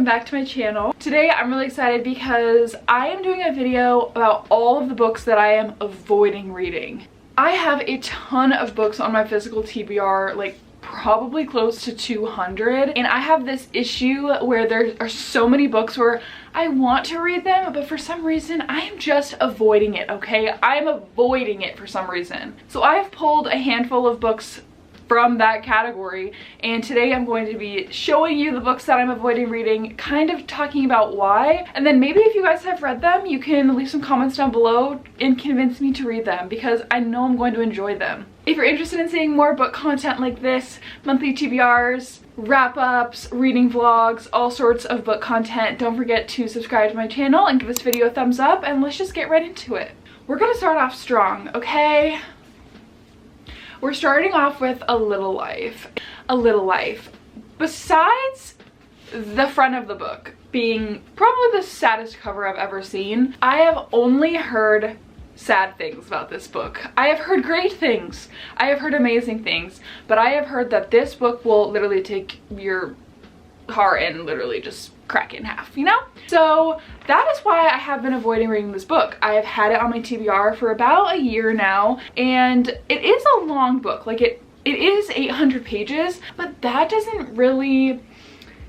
back to my channel. Today I'm really excited because I am doing a video about all of the books that I am avoiding reading. I have a ton of books on my physical TBR, like probably close to 200, and I have this issue where there are so many books where I want to read them, but for some reason I am just avoiding it, okay? I'm avoiding it for some reason. So I have pulled a handful of books from that category, and today I'm going to be showing you the books that I'm avoiding reading, kind of talking about why, and then maybe if you guys have read them, you can leave some comments down below and convince me to read them, because I know I'm going to enjoy them. If you're interested in seeing more book content like this, monthly TBRs, wrap-ups, reading vlogs, all sorts of book content, don't forget to subscribe to my channel and give this video a thumbs up, and let's just get right into it. We're gonna start off strong, okay? We're starting off with A Little Life. A Little Life. Besides the front of the book being probably the saddest cover I've ever seen, I have only heard sad things about this book. I have heard great things. I have heard amazing things, but I have heard that this book will literally take your heart and literally just crack it in half, you know? So that is why I have been avoiding reading this book. I have had it on my TBR for about a year now, and it is a long book. Like it is 800 pages, but that doesn't really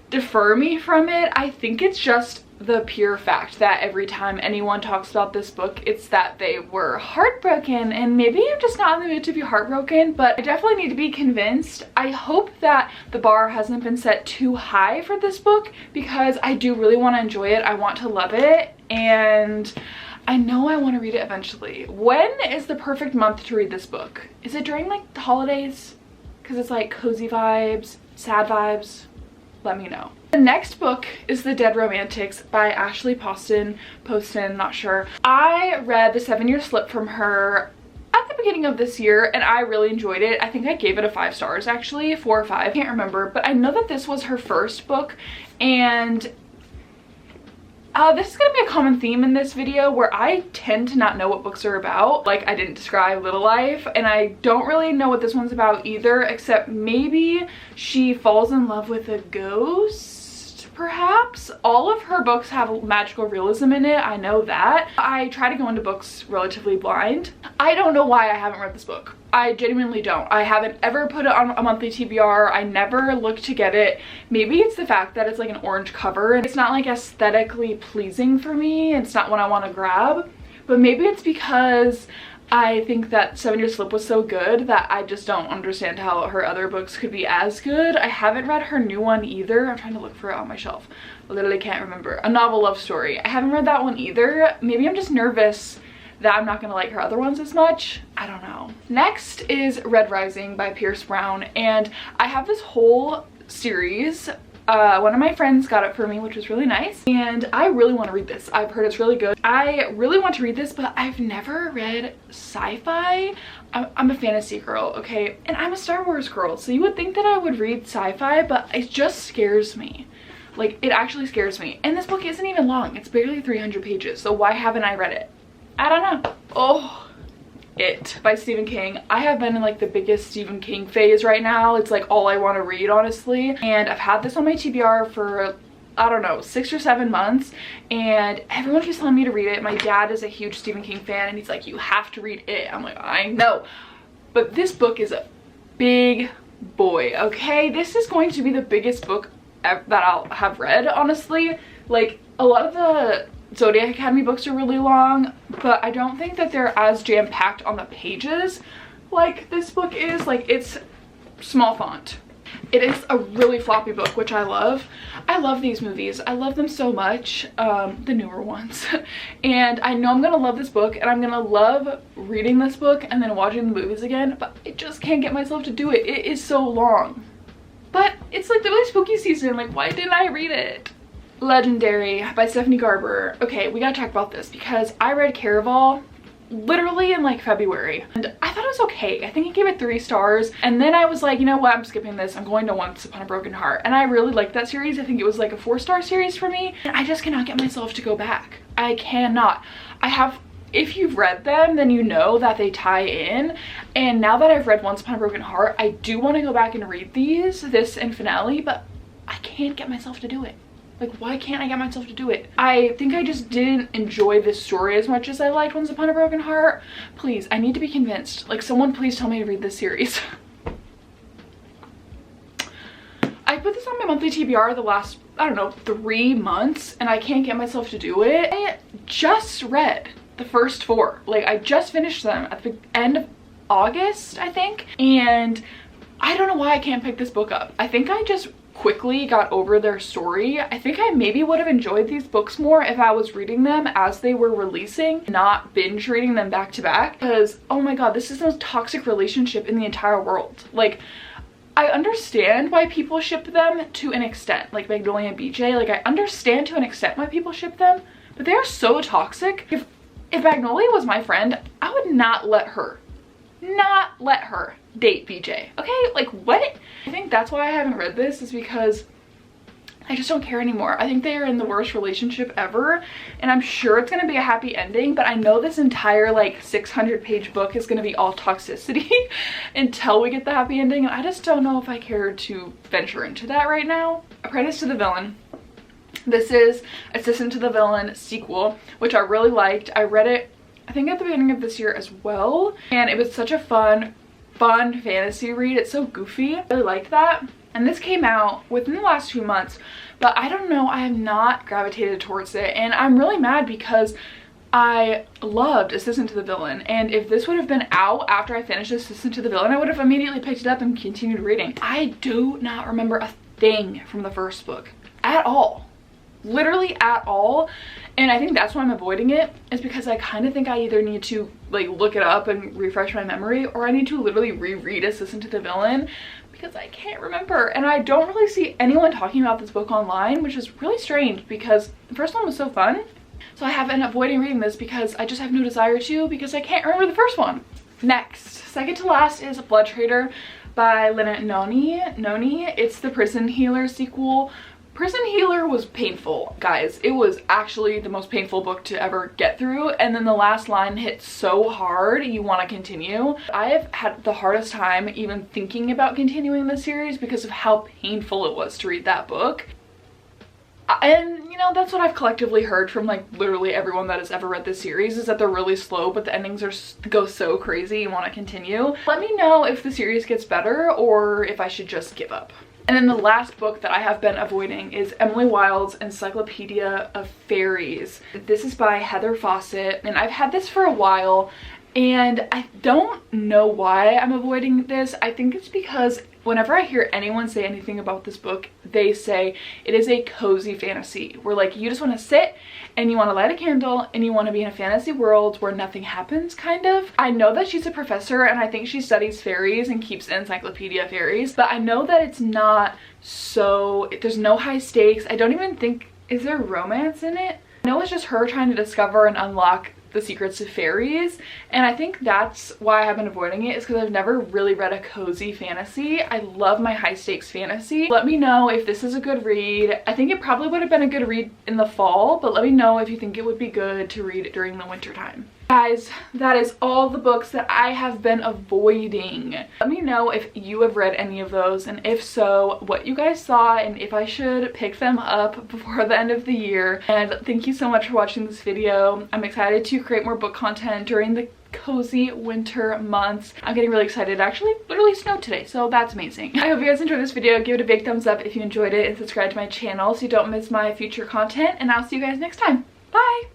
defer me from it. I think it's just the pure fact that every time anyone talks about this book, it's that they were heartbroken, and maybe I'm just not in the mood to be heartbroken, but I definitely need to be convinced. I hope that the bar hasn't been set too high for this book, because I do really want to enjoy it. I want to love it, and I know I want to read it eventually. When is the perfect month to read this book? Is it during like the holidays? Because it's like cozy vibes, sad vibes. Let me know. The next book is The Dead Romantics by Ashley Poston, not sure. I read The 7-Year Slip from her at the beginning of this year, and I really enjoyed it. I think I gave it a 5 stars, actually, 4 or 5, I can't remember, but I know that this was her first book, and this is gonna be a common theme in this video where I tend to not know what books are about. Like, I didn't describe Little Life, and I don't really know what this one's about either, except maybe she falls in love with a ghost, perhaps. All of her books have magical realism in it, I know that. I try to go into books relatively blind. I don't know why I haven't read this book. I genuinely don't. I haven't ever put it on a monthly TBR. I never looked to get it. Maybe it's the fact that it's like an orange cover and it's not like aesthetically pleasing for me. It's not one I want to grab. But maybe it's because I think that 7-Year Slip was so good that I just don't understand how her other books could be as good. I haven't read her new one either. I'm trying to look for it on my shelf. I literally can't remember. A Novel Love Story. I haven't read that one either. Maybe I'm just nervous that I'm not gonna like her other ones as much. I don't know. Next is Red Rising by Pierce Brown, and I have this whole series. One of my friends got it for me, which was really nice, and I really want to read this. I've heard it's really good. I really want to read this, but I've never read sci-fi. I'm a fantasy girl, okay? And I'm a Star Wars girl, so you would think that I would read sci-fi, but it just scares me. Like, it actually scares me. And this book isn't even long. It's barely 300 pages, so why haven't I read it? I don't know. Oh, It by Stephen King. I have been in like the biggest Stephen King phase right now. It's like all I want to read, honestly. And I've had this on my TBR for, I don't know, 6 or 7 months, and everyone keeps telling me to read it. My dad is a huge Stephen King fan, and he's like, you have to read it. I'm like, I know. But this book is a big boy, okay? This is going to be the biggest book that I'll have read, honestly. Like, a lot of the Zodiac Academy books are really long, but I don't think that they're as jam-packed on the pages like this book is. Like, it's small font. It is a really floppy book, which I love. I love these movies. I love them so much, the newer ones. And I know I'm gonna love this book, and I'm gonna love reading this book and then watching the movies again, but I just can't get myself to do it. It is so long. But it's like the really spooky season. Like, why didn't I read it? Legendary by Stephanie Garber. Okay, we gotta talk about this because I read Caraval literally in like February, and I thought it was okay. I think I gave it 3 stars, and then I was like, you know what, I'm skipping this. I'm going to Once Upon a Broken Heart, and I really liked that series. I think it was like a 4-star series for me, and I just cannot get myself to go back. I cannot. If you've read them, then you know that they tie in, and now that I've read Once Upon a Broken Heart, I do want to go back and read this and finale, but I can't get myself to do it. Like, why can't I get myself to do it? I think I just didn't enjoy this story as much as I liked Once Upon a Broken Heart. Please, I need to be convinced. Like, someone please tell me to read this series. I put this on my monthly TBR the last, I don't know, 3 months, and I can't get myself to do it. I just read the first 4. Like, I just finished them at the end of August, I think, and I don't know why I can't pick this book up. I think I just quickly got over their story. I think I maybe would have enjoyed these books more if I was reading them as they were releasing, not binge reading them back to back, because oh my god, this is the most toxic relationship in the entire world. Like, I understand why people ship them to an extent, like Magnolia and BJ. Like, I understand to an extent why people ship them, but they are so toxic. If Magnolia was my friend, I would not let her date BJ. Okay, like, what? I think that's why I haven't read this, is because I just don't care anymore. I think they are in the worst relationship ever, and I'm sure it's gonna be a happy ending, but I know this entire like 600-page book is gonna be all toxicity until we get the happy ending, and I just don't know if I care to venture into that right now. Apprentice to the Villain. This is Assistant to the Villain sequel, which I really liked. I read it, I think, at the beginning of this year as well, and it was such a fun fantasy read. It's so goofy. I really liked that. And this came out within the last 2 months, but I don't know, I have not gravitated towards it, and I'm really mad because I loved Assistant to the Villain, and if this would have been out after I finished Assistant to the Villain, I would have immediately picked it up and continued reading. I do not remember a thing from the first book at all. Literally at all, and I think that's why I'm avoiding it, is because I kind of think I either need to like look it up and refresh my memory, or I need to literally reread Assistant to the Villain, because I can't remember. And I don't really see anyone talking about this book online, which is really strange because the first one was so fun. So I have been avoiding reading this because I just have no desire to, because I can't remember the first one. Next, second to last, is Blood Trader by Lynette Noni. It's the Prison Healer sequel. Prison Healer was painful, guys. It was actually the most painful book to ever get through, and then the last line hit so hard you want to continue. I have had the hardest time even thinking about continuing the series because of how painful it was to read that book. And you know, that's what I've collectively heard from like literally everyone that has ever read this series, is that they're really slow, but the endings go so crazy you want to continue. Let me know if the series gets better or if I should just give up. And then the last book that I have been avoiding is Emily Wilde's Encyclopedia of Fairies. This is by Heather Fawcett, and I've had this for a while, and I don't know why I'm avoiding this. I think it's because whenever I hear anyone say anything about this book, they say it is a cozy fantasy, where like you just want to sit and you want to light a candle and you want to be in a fantasy world where nothing happens, kind of. I know that she's a professor and I think she studies fairies and keeps an Encyclopedia of Fairies, but I know that it's not so, there's no high stakes. I don't even think, is there romance in it? I know it's just her trying to discover and unlock the secrets of fairies, and I think that's why I have been avoiding it, is because I've never really read a cozy fantasy. I love my high stakes fantasy. Let me know if this is a good read. I think it probably would have been a good read in the fall, but let me know if you think it would be good to read during the winter time. Guys, that is all the books that I have been avoiding. Let me know if you have read any of those, and if so, what you guys saw, and if I should pick them up before the end of the year. And thank you so much for watching this video. I'm excited to create more book content during the cozy winter months. I'm getting really excited. It actually literally snowed today, so that's amazing. I hope you guys enjoyed this video. Give it a big thumbs up if you enjoyed it, and subscribe to my channel so you don't miss my future content, and I'll see you guys next time. Bye!